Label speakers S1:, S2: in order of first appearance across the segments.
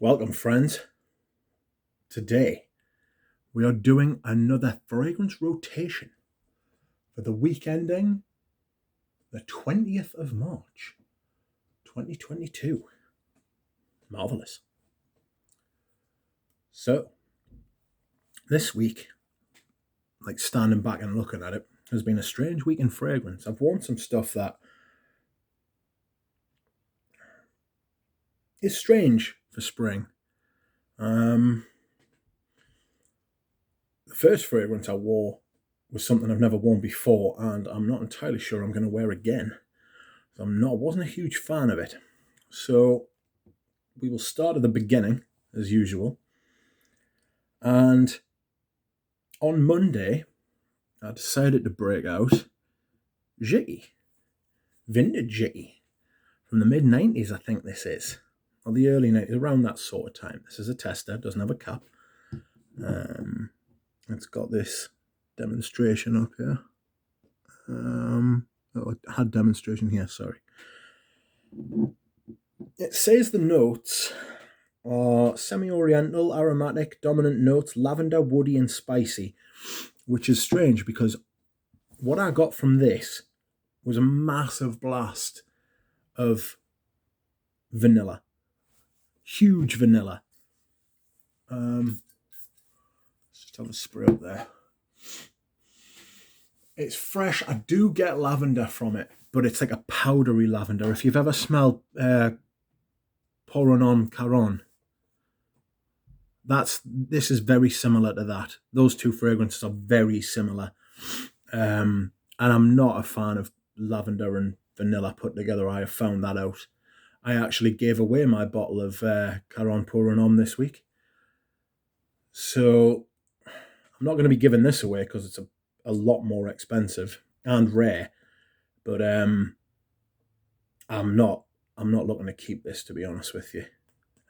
S1: Welcome, friends. Today, we are doing another fragrance rotation for the week ending the 20th of March, 2022. Marvelous. So, this week, like standing back and looking at it, has been a strange week in fragrance. I've worn some stuff that is strange for spring. The first fragrance I wore was something I've never worn before, and I'm not entirely sure I'm going to wear again. I wasn't a huge fan of it. So we will start at the beginning, as usual. And on Monday, I decided to break out Jiggy, vintage Jiggy, from the mid-90s, I think this is, or the early 90s, around that sort of time. This is a tester, doesn't have a cap. It's got this demonstration up here. It had demonstration here, sorry. It says the notes are semi-oriental, aromatic, dominant notes, lavender, woody, and spicy, which is strange because what I got from this was a massive blast of vanilla. Huge vanilla. Let's just have a spray up there. It's fresh. I do get lavender from it, but it's like a powdery lavender. If you've ever smelled Pour Un Homme Caron, this is very similar to that. Those two fragrances are very similar. And I'm not a fan of lavender and vanilla put together. I have found that out. I actually gave away my bottle of Caron Pour Un Homme this week. So I'm not going to be giving this away because it's a lot more expensive and rare. But I'm not looking to keep this, to be honest with you.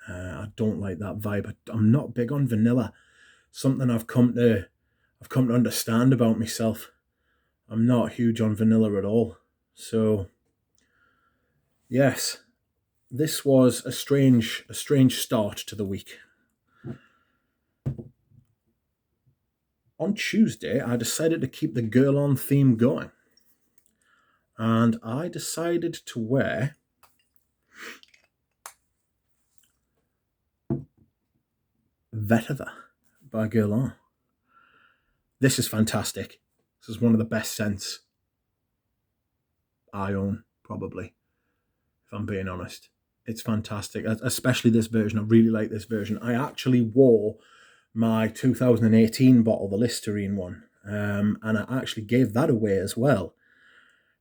S1: I don't like that vibe. I'm not big on vanilla. Something I've come to understand about myself. I'm not huge on vanilla at all. So yes, this was a strange start to the week. On Tuesday, I decided to keep the Girl On theme going. And I decided to wear Vetiver by Guerlain. This is fantastic. This is one of the best scents I own, probably, if I'm being honest. It's fantastic, especially this version. I really like this version. I actually wore my 2018 bottle, the Listerine one, and I actually gave that away as well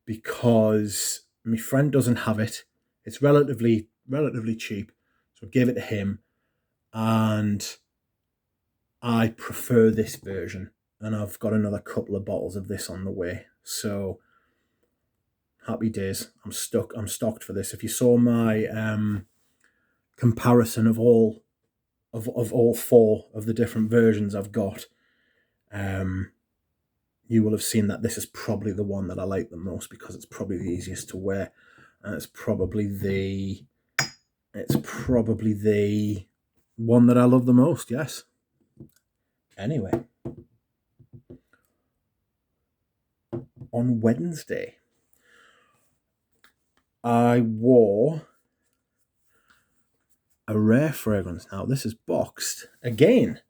S1: because my friend doesn't have it. It's relatively cheap, so I gave it to him, and I prefer this version, and I've got another couple of bottles of this on the way. So happy days. I'm stocked for this. If you saw my comparison of all four of the different versions I've got, you will have seen that this is probably the one that I like the most because it's probably the easiest to wear, and it's probably the one that I love the most. Yes. Anyway, on Wednesday, I wore a rare fragrance. Now, this is boxed. Again,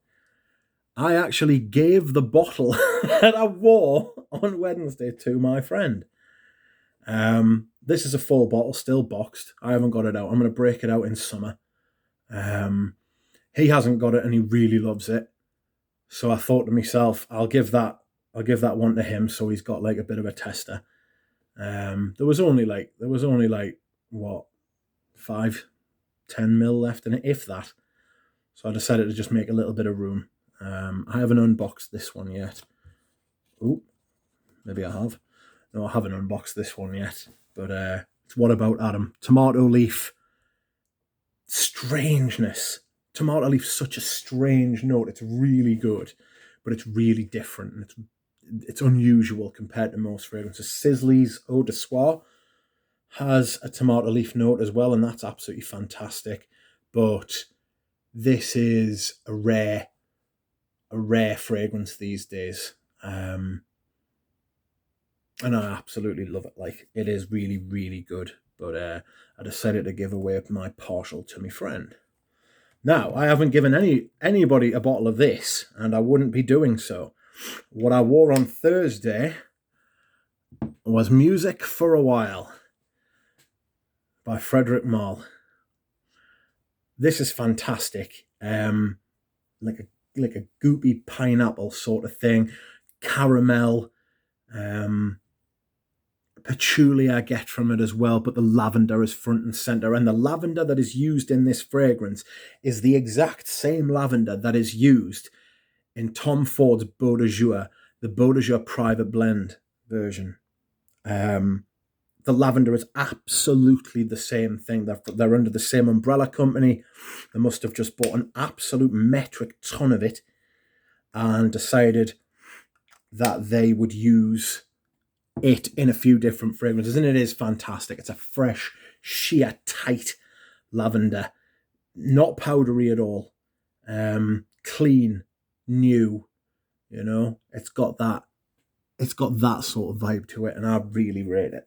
S1: I actually gave the bottle that I wore on Wednesday to my friend. This is a full bottle, still boxed. I haven't got it out. I'm going to break it out in summer. He hasn't got it and he really loves it. So I thought to myself, I'll give that one to him so he's got like a bit of a tester. There was only like what, 5-10 ml left in it, if that. So I decided to just make a little bit of room. I haven't unboxed this one yet. Ooh, maybe I have. No, I haven't unboxed this one yet. But it's What About Adam? Tomato leaf. Strangeness. Tomato leaf, such a strange note. It's really good, but it's really different. And it's unusual compared to most fragrances. Sisley's Eau de Soie has a tomato leaf note as well, and that's absolutely fantastic. But this is a rare fragrance these days. And I absolutely love it. Like, it is really, really good. But I decided to give away my partial to my friend. Now, I haven't given anybody a bottle of this, and I wouldn't be doing so. What I wore on Thursday was Music for a While by Frederic Malle. This is fantastic. Like a goopy pineapple sort of thing. Caramel. Patchouli I get from it as well, but the lavender is front and center. And the lavender that is used in this fragrance is the exact same lavender that is used in Tom Ford's Beau de Jour, the Beau de Jour private blend version. The lavender is absolutely the same thing. They're under the same umbrella company. They must have just bought an absolute metric ton of it and decided that they would use it in a few different fragrances, and it is fantastic. It's a fresh, sheer, tight lavender, not powdery at all, clean, new. You know, it's got that sort of vibe to it, and I really rate it.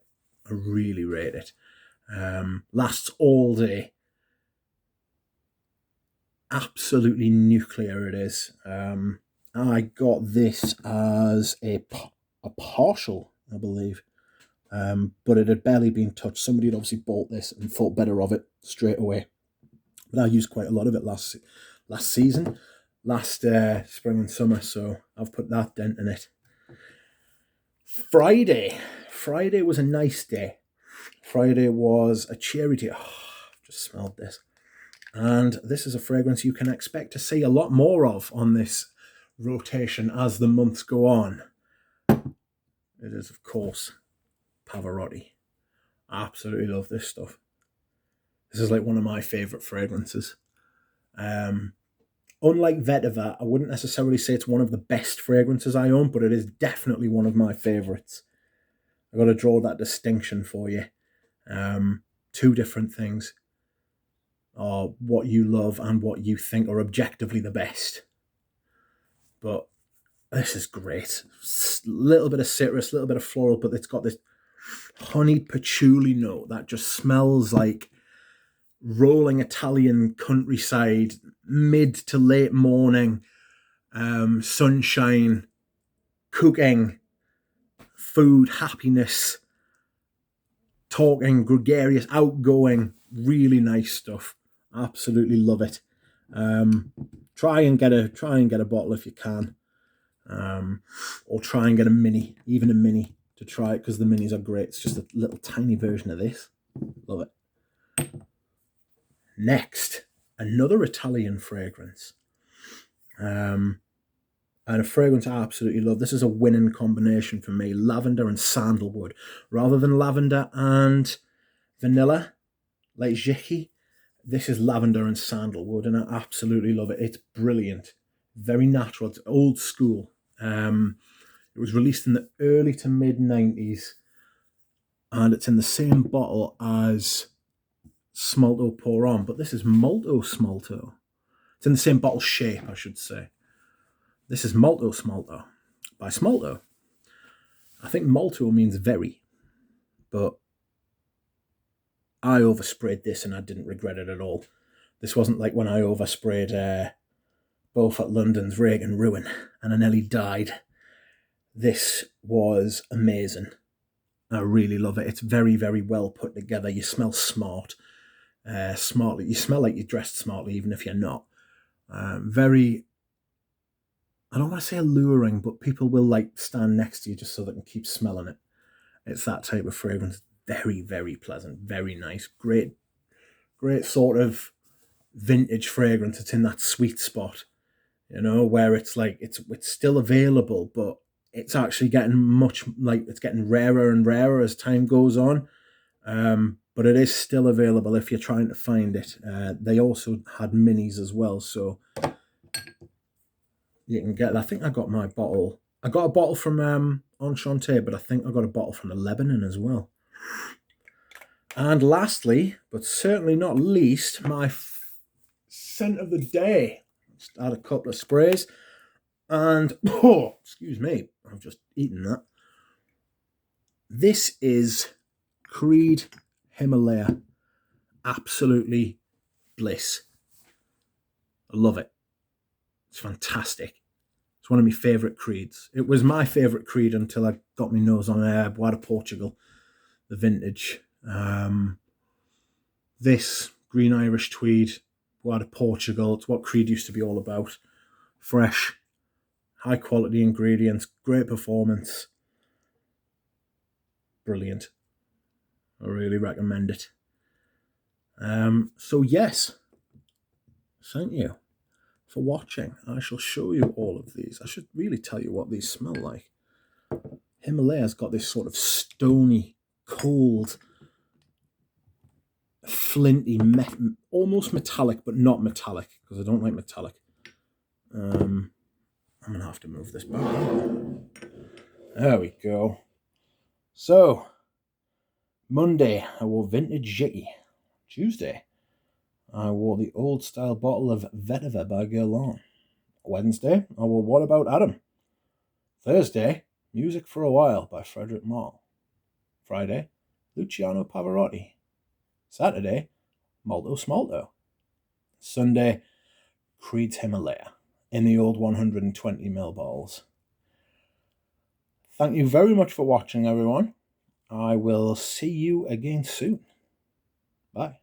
S1: Lasts all day. Absolutely nuclear it is. I got this as a partial, I believe, but it had barely been touched. Somebody had obviously bought this and thought better of it straight away. But I used quite a lot of it last season, last spring and summer, so I've put that dent in it. Friday was a nice day. Friday was a cherry tea. Oh, I've just smelled this. And this is a fragrance you can expect to see a lot more of on this rotation as the months go on. It is, of course, Pavarotti. I absolutely love this stuff. This is like one of my favourite fragrances. Unlike Vetiver, I wouldn't necessarily say it's one of the best fragrances I own, but it is definitely one of my favourites. I've got to draw that distinction for you. Two different things are what you love and what you think are objectively the best. But this is great. A little bit of citrus, a little bit of floral, but it's got this honeyed patchouli note that just smells like rolling Italian countryside, mid to late morning, sunshine, cooking, food, happiness, talking, gregarious, outgoing, really nice stuff. Absolutely love it. Try and get a bottle if you can, or try and get a mini to try it, because the minis are great. It's just a little tiny version of this. Love it. Next, another Italian fragrance, and a fragrance I absolutely love. This is a winning combination for me: lavender and sandalwood, rather than lavender and vanilla like Jiki. This is lavender and sandalwood, and I absolutely love it. It's brilliant, very natural. It's old school. It was released in the early to mid 90s, and it's in the same bottle as Smolto Pour On, but this is Molto Smolto. It's in the same bottle shape, I should say. This is Molto Smolto by Smolto. I think Molto means very, but I oversprayed this and I didn't regret it at all. This wasn't like when I oversprayed Beaufort London's Rake and Ruin and I nearly died. This was amazing. I really love it. It's very, very well put together. You smell smart. Smartly. You smell like you're dressed smartly, even if you're not. Very, I don't want to say alluring, but people will like stand next to you just so they can keep smelling it. It's that type of fragrance. Very, very pleasant. Very nice. Great sort of vintage fragrance. It's in that sweet spot, you know, where it's like it's still available, but it's actually getting it's getting rarer and rarer as time goes on. But it is still available if you're trying to find it. They also had minis as well, so you can get. I think I got my bottle. I got a bottle from Enchanté, but I think I got a bottle from the Lebanon as well. And lastly, but certainly not least, my scent of the day. Just add a couple of sprays. And, oh, excuse me, I've just eaten that. This is Creed Himalaya. Absolutely bliss. I love it. It's fantastic. It's one of my favourite Creeds. It was my favourite Creed until I got my nose on Bois de Portugal, the vintage. This Green Irish Tweed, Bois de Portugal, it's what Creed used to be all about. Fresh, high quality ingredients, great performance. Brilliant. I really recommend it. So yes, thank you for watching. I shall show you all of these. I should really tell you what these smell like. Himalaya's got this sort of stony, cold, flinty, almost metallic, but not metallic, because I don't like metallic. I'm going to have to move this back. There we go. So, Monday, I wore Vintage Jicky. Tuesday, I wore the old style bottle of Vetiver by Guerlain. Wednesday, I wore What About Adam? Thursday, Music for a While by Frederick Malle. Friday, Luciano Pavarotti. Saturday, Molto Smalto. Sunday, Creed's Himalaya in the old 120ml bottles. Thank you very much for watching, everyone. I will see you again soon. Bye.